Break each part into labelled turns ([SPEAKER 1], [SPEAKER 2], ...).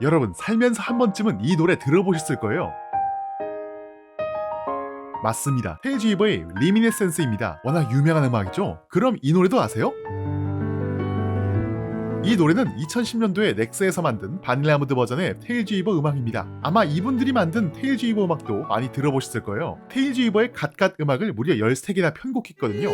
[SPEAKER 1] 여러분 살면서 한 번쯤은 이 노래 들어보셨을 거예요. 맞습니다. 테일즈 위버의 리미네센스입니다. 워낙 유명한 음악이죠? 그럼 이 노래도 아세요? 이 노래는 2010년도에 넥스에서 만든 바닐라 무드 버전의 테일즈 위버 음악입니다. 아마 이분들이 만든 테일즈 위버 음악도 많이 들어보셨을 거예요. 테일즈 위버의 갓갓 음악을 무려 13개나 편곡했거든요.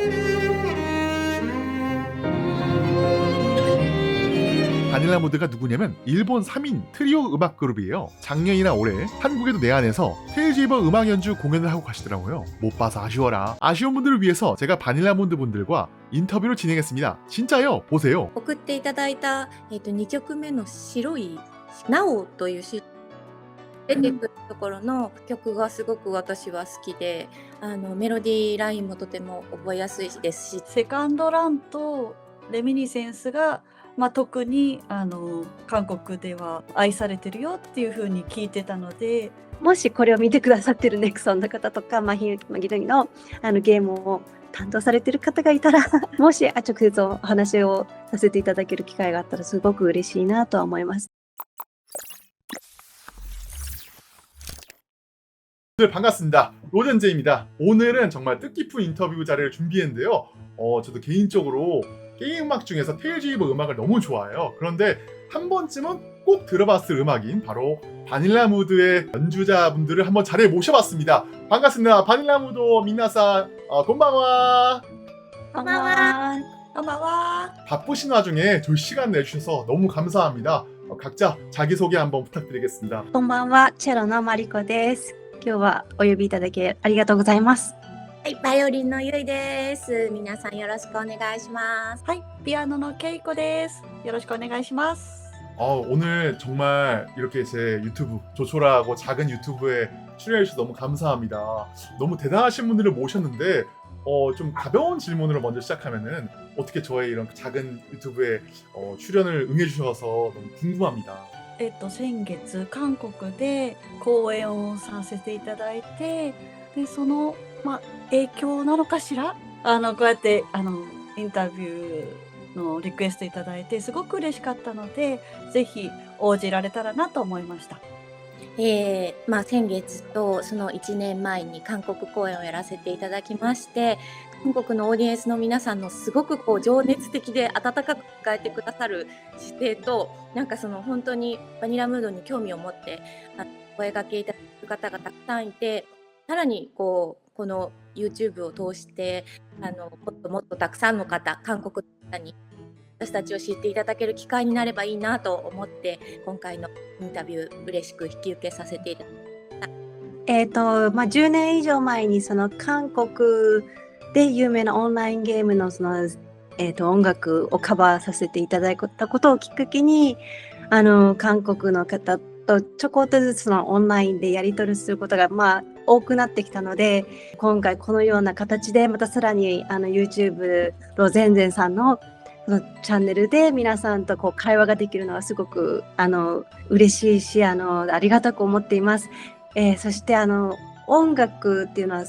[SPEAKER 1] 바닐라 무드가 누구냐면 일본 3인 트리오 음악 그룹이에요. 작년이나 올해 한국에도 내한해서 테일즈 위버 음악 연주 공연을 하고 가시더라고요. 못 봐서 아쉬워라. 아쉬운 분들을 위해서 제가 바닐라 무드 분들과 인터뷰를 진행했습니다. 진짜요? 보세요.
[SPEAKER 2] 送っていただいた、2曲目の白いなおという出てくるところの曲がすごく私は好きで、メロディーラインもとても覚えやすいですし、
[SPEAKER 3] セカンドランとレミニセンスが、特に韓国では愛されてるよっていう風に聞いてたので、
[SPEAKER 4] もしこれを見てくださってるネクソンの方とか、ヒノギのゲームを担当されてる方がいたら、もし直接お話をさせていただける機会があったらすごく嬉しいなとは思います。
[SPEAKER 1] 반갑습니다. 로젠제입니다. 오늘은 정말 뜻깊은 인터뷰 자리를 준비했는데요. 저도 개인적으로 게임 음악 중에서 테일즈 위버 음악을 너무 좋아해요. 그런데 한 번쯤은 꼭 들어봤을 음악인 바로 바닐라 무드의 연주자분들을 한번 자리에 모셔봤습니다. 반갑습니다. 바닐라 무드 미나사 곤방와.
[SPEAKER 2] こんばんは。
[SPEAKER 3] こんばんは。
[SPEAKER 1] 바쁘신 와중에 저 시간 내주셔서 너무 감사합니다. 각자 자기소개 한번 부탁드리겠습니다.
[SPEAKER 4] こんばんは、チェロのマリコです。今日はお呼びいただきありがとうございます。
[SPEAKER 2] はい、バイオリンのゆいです。皆さんよろしくお願いします。
[SPEAKER 3] はい、ピアノのケイコです。よろしくお願いします。
[SPEAKER 1] 오늘 정말 이렇게 제 유튜브 조촐하고 작은 유튜브에 출연해주셔서 너무 감사합니다. 너무 대단하신 분들을 모셨는데 좀 가벼운 질문으로 먼저 시작하면은 어떻게 저의 이런 작은 유튜브에 출연을 응해주셔서 너무 궁금합니다.
[SPEAKER 3] 先月韓国で公演をさせていただいて、でその影響なのかしら、こうやってインタビューのリクエストいただいてすごく嬉しかったので、ぜひ応じられたらなと思いました。
[SPEAKER 2] 先月とその1年前に韓国公演をやらせていただきまして、韓国のオーディエンスの皆さんのすごく情熱的で温かく迎えてくださる姿勢と、なんかその本当にバニラムードに興味を持って声掛けいただく方がたくさんいて、さらにこの YouTube を通してもっともっとたくさんの方、韓国の方に私たちを知っていただける機会になればいいなと思って、今回のインタビュー嬉しく引き受けさせていただきました。
[SPEAKER 4] 10年以上前にその韓国で有名なオンラインゲームの音楽をカバーさせていただいたことをきっかけに、韓国の方とちょこっとずつのオンラインでやり取りすることが多くなってきたので、今回このような形でまたさらにYouTube ロゼンゼンさんのそのチャンネルで皆さんと会話ができるのはすごく嬉しいし、ありがたく思っています。そして音楽っていうのは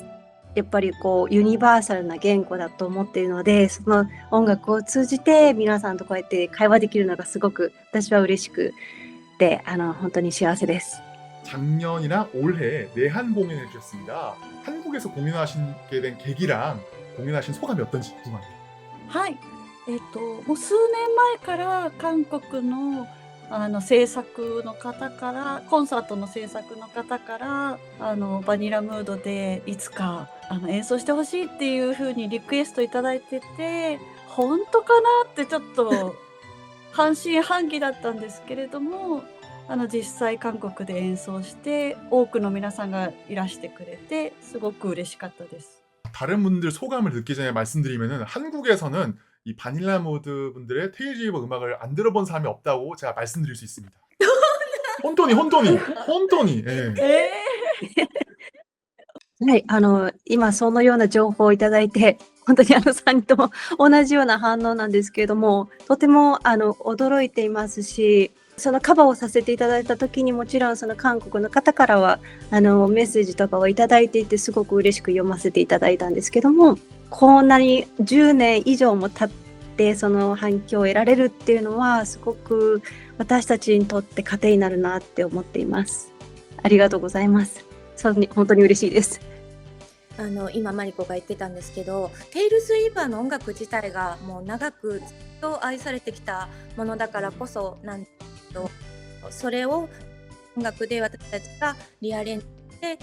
[SPEAKER 4] やっぱりユニバーサルな言語だと思っているので、その音楽を通じて皆さんとこうやって会話できるのがすごく私は嬉しくて、本当に幸せです。
[SPEAKER 1] 작년이나 올해 내한 공연을 해주셨습니다. 한국에서 공연하시게 된 계기랑 공연하신 소감이 어떤지 궁금합니다.
[SPEAKER 3] はい、もう数年前から韓国の制作の方から、コンサートの制作の方からバニラムードでいつか演奏してほしいっていう風にリクエストいただいてて、本当かなってちょっと半信半疑だったんですけれども、実際韓国で演奏して多くの皆さんがいらしてくれてすごく嬉しかったです。
[SPEAKER 1] 다른 분들 소감을 듣기 전에 말씀드리면은 한국에서는 이 바닐라 무드 분들의 테일즈 위버 음악을 안 들어본 사람이 없다고 제가 말씀드릴 수 있습니다. 혼돈이. 예.
[SPEAKER 4] はい、今そのような情報をいただいて、本当に3人とも同じような反応なんですけれども、とても驚いていますし、そのカバーをさせていただいた時にもちろんその韓国の方からはメッセージとかをいただいていて、すごく嬉しく読ませていただいたんですけども、こんなに10年以上も経っててその反響を得られるっていうのはすごく私たちにとって糧になるなって思っています。ありがとうございます。本当に嬉しいです。
[SPEAKER 2] 今マリコが言ってたんですけど、テイルズ・ウィーバーの音楽自体がもう長くずっと愛されてきたものだからこそなんですけど、それを音楽で私たちがリアレンジで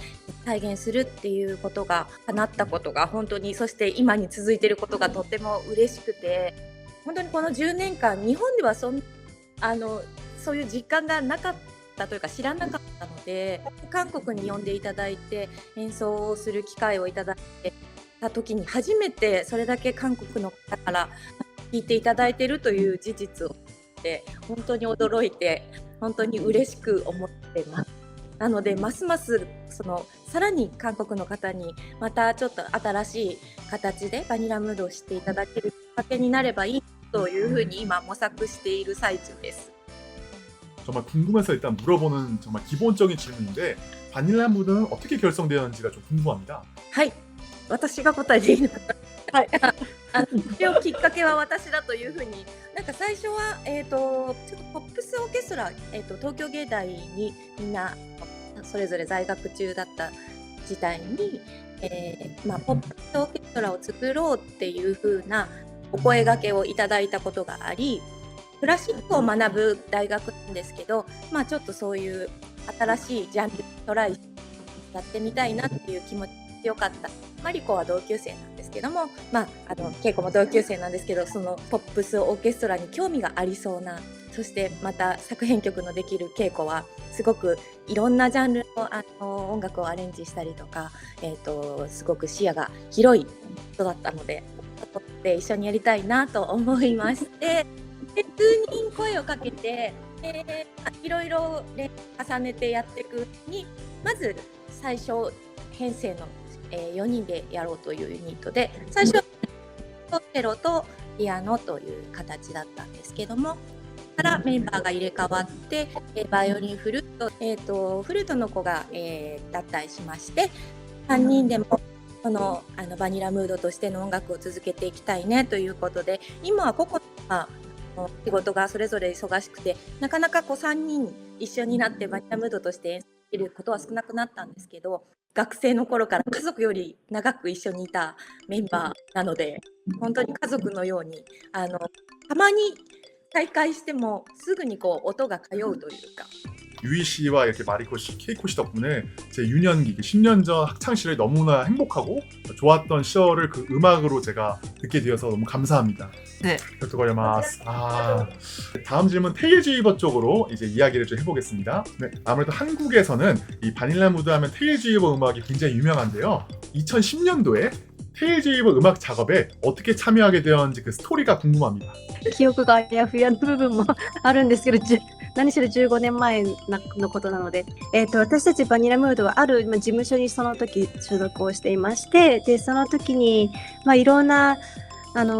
[SPEAKER 2] 再現するっていうことが叶ったことが本当に、そして今に続いていることがとても嬉しくて、本当にこの10年間日本ではそういう実感がなかったというか知らなかったので、韓国に呼んでいただいて演奏をする機会をいただいた時に初めてそれだけ韓国の方から聞いていただいているという事実を知って本当に驚いて本当に嬉しく思っています。なのでますますさらに韓国の方にまたちょっと新しい形でバニラムードを知っていただけるきっかけになればいいというふうに今模索している最中です。
[SPEAKER 1] 정말 궁금해서 일단 물어보는 정말 기본적인 질문인데 바닐라 무드는 어떻게 결성되었는지가 좀 궁금합니다.
[SPEAKER 2] はい、私が答えていいのか
[SPEAKER 3] はい。
[SPEAKER 2] それをきっかけは私だというふうに、なんか最初は、ちょっとポップスオーケストラ、東京芸大にみんなそれぞれ在学中だった時代に、ポップスオーケストラを作ろうっていうふうなお声掛けをいただいたことがあり、クラシックを学ぶ大学なんですけど、ちょっとそういう新しいジャンルトライやってみたいなっていう気持ち強かった。マリコは同級生なんですけども、ケイコも同級生なんですけど、そのポップスオーケストラに興味がありそうな、そしてまた作編曲のできるケイコはすごくいろんなジャンルの音楽をアレンジしたりとか、すごく視野が広い人だったので、一緒にやりたいなと思いまして、で数人声をかけて、いろいろ重ねてやっていくに、まず最初編成の4人でやろうというユニットで、最初はチェロとピアノという形だったんですけども、からメンバーが入れ替わって、バイオリン、フルート、フルートの子が、脱退しまして、3人でもバニラムードとしての音楽を続けていきたいねということで、今は個々の仕事がそれぞれ忙しくて、なかなか3人一緒になってバニラムードとして演奏できることは少なくなったんですけど、学生の頃から家族より長く一緒にいたメンバーなので、本当に家族のようにたまに再会してもすぐに音が通うというか。
[SPEAKER 1] 유이 씨와 이렇게 마리코 씨, 케이코 씨 덕분에 제 유년기, 10년 전 학창 시절이 너무나 행복하고 좋았던 시절을 그 음악으로 제가 듣게 되어서 너무 감사합니다.
[SPEAKER 5] 네.
[SPEAKER 1] 격투거리마스. 다음 질문 테일즈 위버 쪽으로 이제 이야기를 좀 해보겠습니다. 네, 아무래도 한국에서는 이 바닐라 무드 하면 테일즈 위버 음악이 굉장히 유명한데요. 2010년도에 테일즈 위버 음악 작업에 어떻게 참여하게 되었는지 그 스토리가 궁금합니다.
[SPEAKER 4] 記憶があやふやの部分もあるんですけど、何しろ15年前のことなので、私たちバニラムードはある事務所にその時所属をしていまして、でその時に、いろんな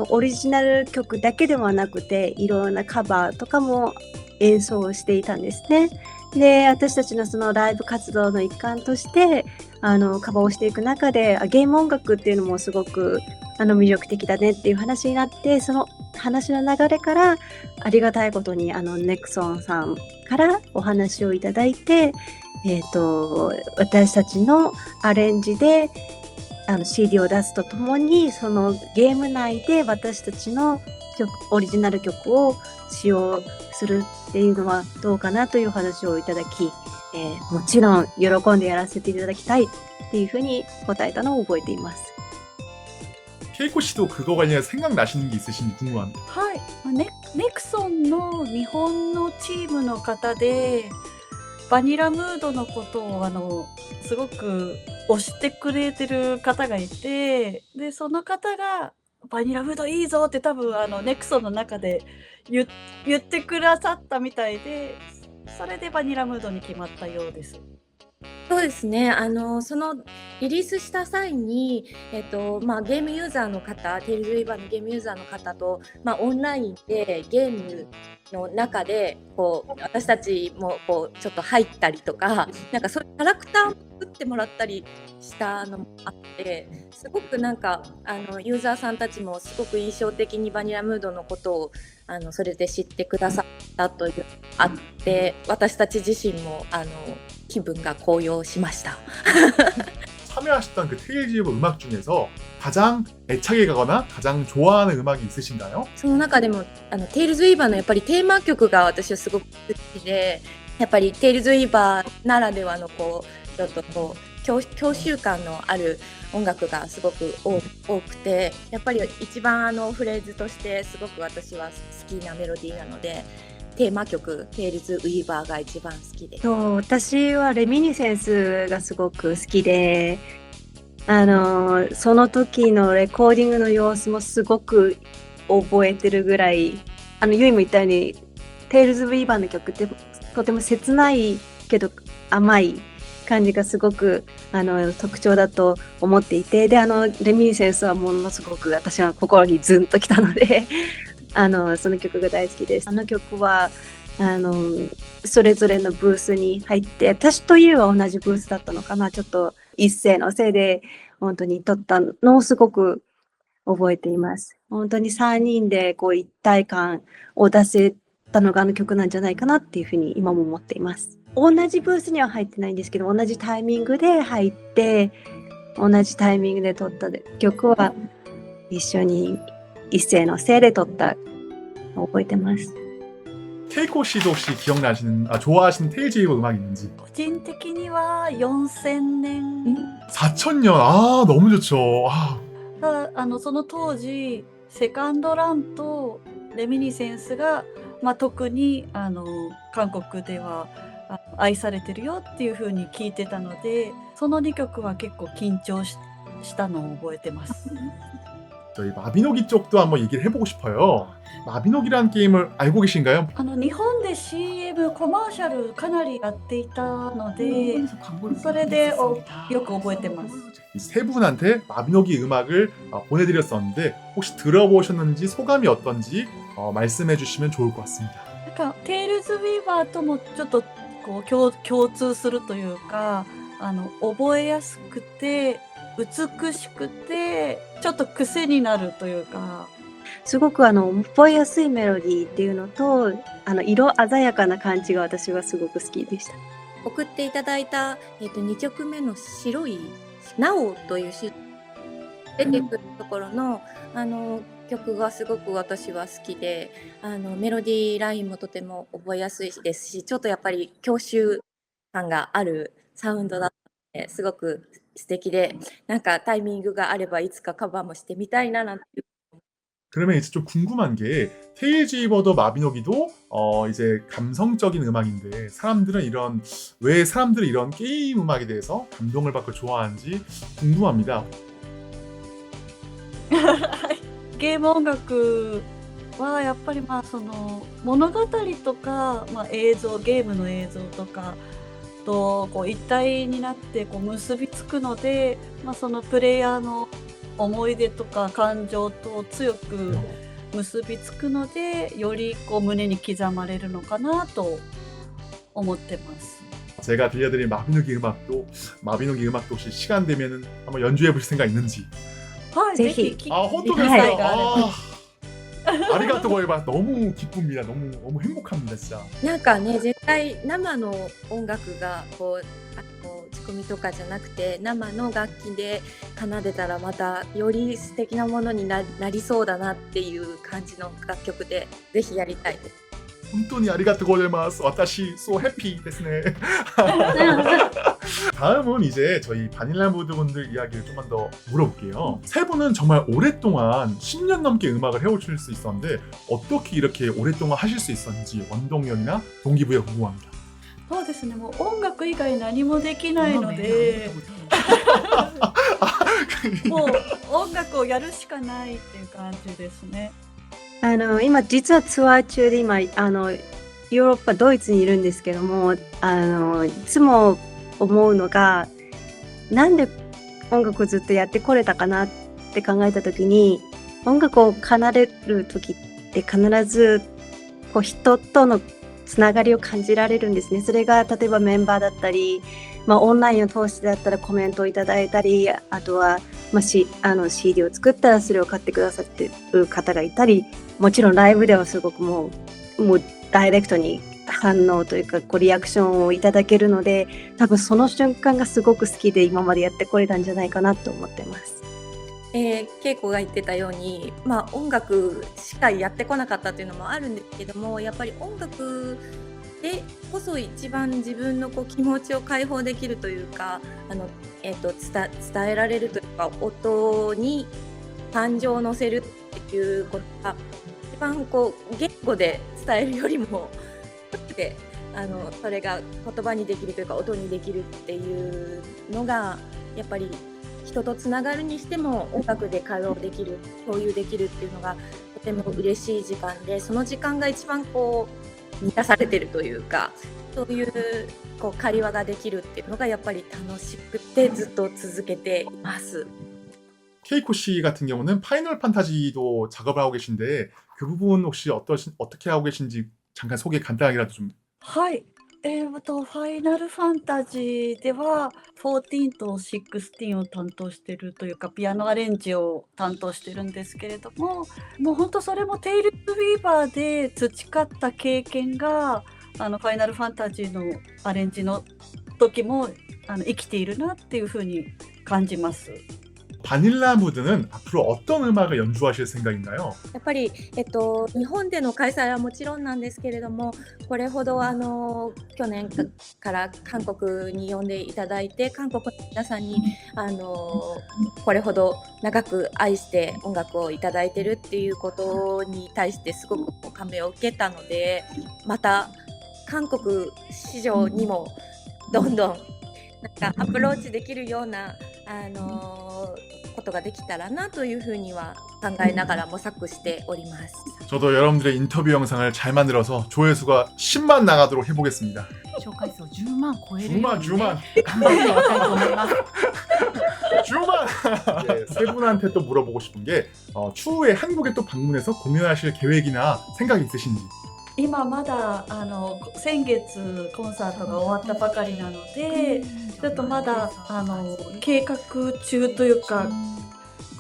[SPEAKER 4] オリジナル曲だけではなくて、いろんなカバーとかも演奏をしていたんですね。で、私たちのそのライブ活動の一環としてカバーをしていく中で、ゲーム音楽っていうのもすごく魅力的だねっていう話になって、その話の流れからありがたいことにネクソンさんからお話をいただいて、私たちのアレンジでCD を出すとともに、そのゲーム内で私たちのオリジナル曲を使用するっていうのはどうかなという話をいただき、もちろん喜んでやらせていただきたいっていうふうに答えたのを覚えています。
[SPEAKER 1] 케이코 씨도 그거 관련해서 생각나시는 게 있으신지 궁금합니다.
[SPEAKER 3] はい。ネクソンの日本のチームの方で、バニラムードのことをすごく推してくれてる方がいて、で、その方がバニラムードいいぞって多分ネクソンの中で言ってくださったみたいで、それでバニラムードに決まったようです。
[SPEAKER 2] そうですね。そのリリースした際に、ゲームユーザーの方、テイルズ・ウィーバーのゲームユーザーの方と、オンラインでゲームの中でこう私たちもこうちょっと入ったりとか、なんかそういうキャラクターを作ってもらったりしたのもあって、すごくなんかユーザーさんたちもすごく印象的にバニラムードのことをそれで知ってくださったというのがあって、私たち自身も気分が高揚しました。
[SPEAKER 1] 참여하셨던 그 테일즈 오브 음악 중에서 가장 애착이 가거나 가장 좋아하는 음악이 있으신가요?
[SPEAKER 2] その中でもテイルズ・ウィーバーのやっぱりテーマ曲が私はすごく好きで、やっぱりテイルズ・ウィーバーならではのこうちょっとこう郷愁感のある音楽がすごく多くて、やっぱり一番フレーズとしてすごく私は好きなメロディーなので、テーマ曲テイルズ・ウィーバーが一番好きです。
[SPEAKER 4] 私はレミニセンスがすごく好きで、その時のレコーディングの様子もすごく覚えてるぐらい、ユイも言ったように、テイルズ・ウィーバーの曲ってとても切ないけど甘い感じがすごく特徴だと思っていて、でレミニセンスはものすごく私は心にズンときたのでその曲が大好きです。曲はそれぞれのブースに入って、私とユウは同じブースだったのかな、ちょっと一斉のせいで本当に撮ったのをすごく覚えています。本当に3人でこう一体感を出せたのが曲なんじゃないかなっていうふうに今も思っています。同じブースには入ってないんですけど、同じタイミングで入って同じタイミングで撮った曲は一緒に一斉のせいで撮ったのを覚えてます。
[SPEAKER 1] 케이코 씨도 혹시 좋아하시는 테일즈 오브 음악 있는지?
[SPEAKER 3] 個人的には4000年
[SPEAKER 1] 4000년 너무 좋죠.
[SPEAKER 3] その当時セカンドランとレミニセンスが、特に韓国では愛されてるよっていう風に聞いてたので、その2曲は結構緊張したのを覚えてます。
[SPEAKER 1] 저희 마비노기 쪽도 한번 얘기를 해보고 싶어요. 마비노기라는 게임을 알고 계신가요?
[SPEAKER 3] 日本で CM コマーシャルかなりやっていたので、それでよく覚えてます。
[SPEAKER 1] 이 세 분한테 마비노기 음악을 보내드렸었는데 혹시 들어보셨는지 소감이 어떤지 말씀해 주시면 좋을 것 같습니다.
[SPEAKER 3] なんかテイルズ・ウィーバーともちょっとこう共通するというか、覚えやすくて美しくてちょっと癖になるというか、
[SPEAKER 4] すごく覚えやすいメロディーっていうのと色鮮やかな感じが私はすごく好きでした。
[SPEAKER 2] 送っていただいた、2曲目の白いなおという詩出てくるところの、曲がすごく私は好きで、メロディーラインもとても覚えやすいですし、ちょっとやっぱり郷愁感があるサウンドだったので、すごく素敵で、なんかタイミングがあればいつかカバーもしてみたいななんて。
[SPEAKER 1] 그러면 이제 좀 궁금한 게 테일즈 오브 마비노기도 이제 감성적인 음악인데 왜 사람들은 이런 게임 음악에 대해서 감동을 받고 좋아하는지 궁금합니다.
[SPEAKER 3] ゲーム音楽はやっぱりその物語とか、ゲームの映像とかとこう一体になってこう結びつくので、そのプレイヤーの思い出とか感情と強く結びつくので、よりこう胸に刻まれるのかなと思ってます。
[SPEAKER 1] 제가 들려드린 마비노기 음악도 혹시 시간 되면은 한번 연주해 보실 생각 있는지?
[SPEAKER 3] はい、
[SPEAKER 4] ぜひ
[SPEAKER 3] ぜひ聞
[SPEAKER 1] 本当
[SPEAKER 3] 機
[SPEAKER 1] です
[SPEAKER 3] 会
[SPEAKER 1] か?
[SPEAKER 3] があれば。
[SPEAKER 1] 아리가또 고에바 너무 기쁩니다. 너무 행복합니다, 진짜.
[SPEAKER 2] なんかね、絶対生の音楽がこう打ち込みとかじゃなくて生の楽器で奏でたらまたより素敵なものになりそうだなっていう感じの楽曲で、ぜひやりたいです。
[SPEAKER 1] 本当にありがとうございます. 와타시 so happy ですね. 다음은 이제 저희 바닐라 무드 분들 이야기를 좀만 더 물어볼게요. 세 분은 정말 오랫동안 10년 넘게 음악을 해오실 수 있었는데 어떻게 이렇게 오랫동안 하실 수 있었는지 원동력이나 동기부여 궁금합니다.
[SPEAKER 3] そうですね、もう音楽以外何もできないので、もう音楽をやるしかないっていう感じですね。
[SPEAKER 4] 今実はツアー中で今ヨーロッパドイツにいるんですけども、いつも思うのが、なんで音楽をずっとやってこれたかなって考えた時に、音楽を奏でる時って必ずこう人とのつながりを感じられるんですね。それが例えばメンバーだったり、オンラインを通してだったらコメントをいただいたり、あとは、CD を作ったらそれを買ってくださってる方がいたり、もちろんライブではすごくもうダイレクトに反応というかこうリアクションをいただけるので、多分その瞬間がすごく好きで今までやってこれたんじゃないかなと思ってます。
[SPEAKER 2] 恵子が言ってたように、音楽しかやってこなかったっていうのもあるんですけども、やっぱり音楽でこそ一番自分のこう気持ちを解放できるというか、伝えられるというか、音に感情を乗せるっていうことが一番こう言語で伝えるよりもでそれが言葉にできるというか音にできるっていうのがやっぱり人とつながるにしても音楽で会話をできる、共有できるっていうのがとても嬉しい時間で、その時間が一番こう満たされてるというか、そういうこう会話ができるっていうのがやっぱり楽しくてずっと続けています。
[SPEAKER 1] 케이코 씨 같은 경우는 파이널 판타지도 작업을 하고 계신데 그 부분 혹시 어떻게 하고 계신지 잠깐 소개 간단하게라도 좀.
[SPEAKER 3] はい。ファイナルファンタジーでは、14と16を担当してるというか、ピアノアレンジを担当してるんですけれども、もう本当それもテイルズ・ウィーバーで培った経験が、ファイナルファンタジーのアレンジの時も生きているなっていうふうに感じます。
[SPEAKER 1] 바닐라 무드는 앞으로 어떤 음악을 연주하실 생각인가요?
[SPEAKER 2] やっぱり、日本での開催はもちろんなんですけれども、これほど去年から韓国に呼んでいただいて、韓国の皆さんにこれほど長く愛して音楽をいただいてるっていうことに対してすごく感銘を受けたので、また韓国市場にもどんどんなんかアプローチできるようなことができたらなというふうには考えながら模索しております。
[SPEAKER 1] 저도 여러분들의 인터뷰 영상을 잘 만들어서 조회수가 10만 나가도록 해보겠습니다.
[SPEAKER 5] 紹介数を10万超えるように、
[SPEAKER 1] 10만
[SPEAKER 5] 頑張っていきたいと思います。
[SPEAKER 1] 10만! 네, 세 분한테 또 물어보고 싶은 게 추후에 한국에 또 방문해서 공연하실 계획이나 생각이 있으신지.
[SPEAKER 3] 今まだ先月コンサートが終わったばかりなので、ちょっとまだ計画中というか、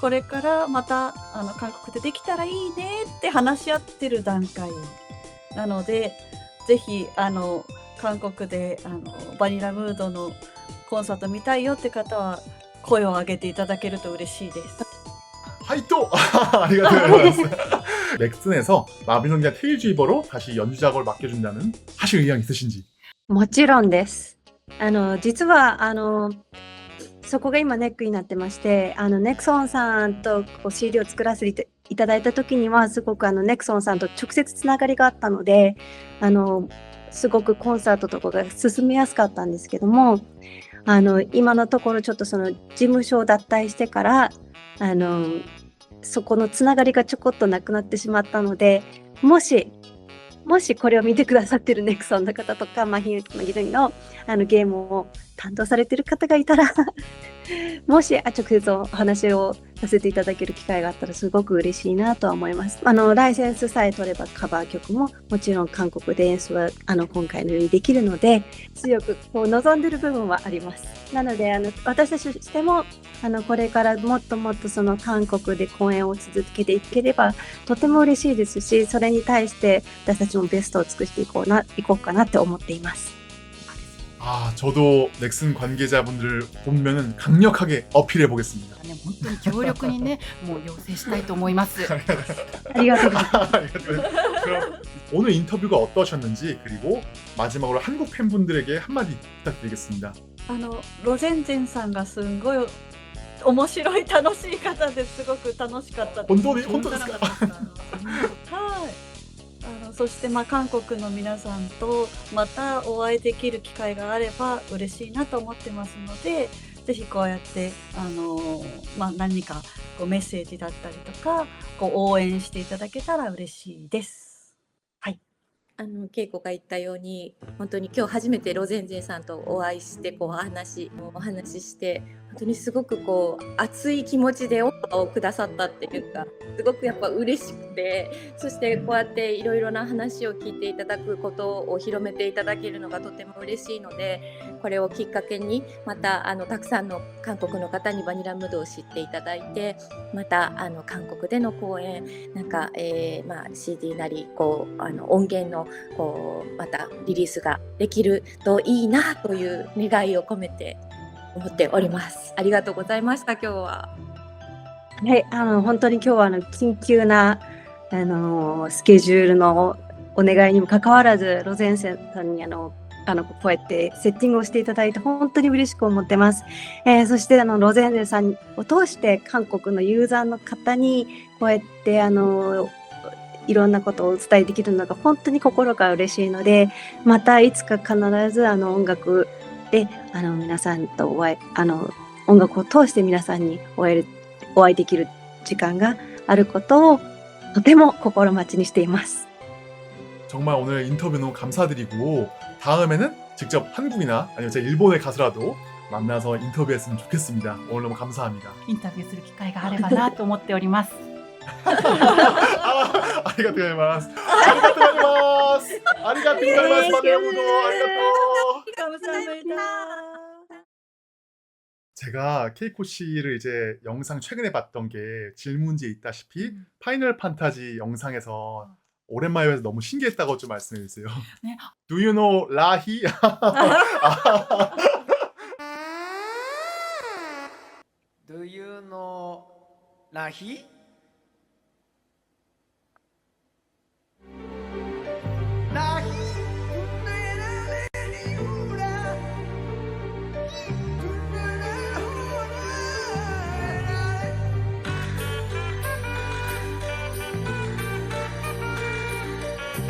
[SPEAKER 3] これからまた韓国でできたらいいねって話し合ってる段階なので、ぜひ韓国でバニラムードのコンサート見たいよって方は声を上げていただけると嬉しいです。
[SPEAKER 1] 하이또! 아리가토 넥슨에서 마비노기와 테일즈위버로 다시 연주 작업을 맡겨준다는 하실 의향 있으신지.
[SPEAKER 4] もちろんです。実はそこが今ネックになってまして、ネクソンさんとこう CD を作らせていただいた時にはすごくネクソンさんと直接つながりがあったので、すごくコンサートとかが進めやすかったんですけども、今のところちょっとその事務所を脱退してからそこのつながりがちょこっとなくなってしまったので、もしこれを見てくださってるネクソンの方とか、マヒノギのゲームを担当されてる方がいたらもし直接お話をさせていただける機会があったらすごく嬉しいなとは思います。ライセンスさえ取ればカバー曲ももちろん韓国で演奏は今回のようにできるので、強くこう望んでる部分はあります。なので私たちとしてもこれからもっともっとその韓国で公演を続けていければとても嬉しいですし、それに対して私たちもベストを尽くしていこうかなって思っています。
[SPEAKER 1] 저도 넥슨 관계자분들 보면은 강력하게 어필해 보겠습니다.
[SPEAKER 5] 本当に強力にね、もう要請したいと思います。
[SPEAKER 4] ありがとうございます。
[SPEAKER 1] 그럼 오늘 인터뷰가 어떠셨는지, 그리고 마지막으로 한국 팬분들에게 한마디 부탁드리겠습니다.
[SPEAKER 3] ロゼンゼンさんがすんごい面白い楽しい方ですごく楽しかったです。
[SPEAKER 1] 本当ですか？
[SPEAKER 3] はい。そして韓国の皆さんとまたお会いできる機会があれば嬉しいなと思ってますので、ぜひこうやって何かこうメッセージだったりとかこう応援していただけたら嬉しいです。はい。
[SPEAKER 2] 恵子が言ったように、本当に今日初めてロゼンゼンさんとお会いしてお話しして、本当にすごくこう熱い気持ちでオファーをくださったっていうか、すごくやっぱ嬉しくて、そしてこうやっていろいろな話を聞いていただくことを広めていただけるのがとても嬉しいので、これをきっかけにまたたくさんの韓国の方にバニラムードを知っていただいて、また韓国での公演なんか、CD なりこう音源のこうまたリリースができるといいなという願いを込めて思っております。ありがとうございました。今日は。
[SPEAKER 4] はい、本当に今日は緊急な、スケジュールのお願いにもかかわらず、ロゼンセさんにこうやってセッティングをしていただいて本当に嬉しく思ってます。そしてロゼンセさんを通して韓国のユーザーの方にこうやっていろんなことをお伝えできるのが本当に心が嬉しいので、またいつか必ず音楽で皆さんと音楽を通して皆さんにお会いできる時間があることをとても心待ちにしています。
[SPEAKER 1] 정말 오늘 인터뷰 너무 감사드리고 다음에는 직접 한국이나 아니면 제 일본에 가서라도 만나서 인터뷰했으면 좋겠습니다. 오늘 너무 감사합니다.
[SPEAKER 5] インタビューする機会があればなと思っております。
[SPEAKER 1] 아리가또 고자이마스. 아리가또 고자이마스. 아리가또 고자이마스. 바닐라무도 아리가또.
[SPEAKER 3] 감사합니다.
[SPEAKER 1] 제가 케이코 씨를 이제 영상 최근에 봤던 게 질문지에 있다시피 파이널 판타지 영상에서 오랜만에 해서 너무 신기했다고 좀 말씀해 주세요.
[SPEAKER 5] 네.
[SPEAKER 1] Do you know 라히?
[SPEAKER 6] Do you know 라히?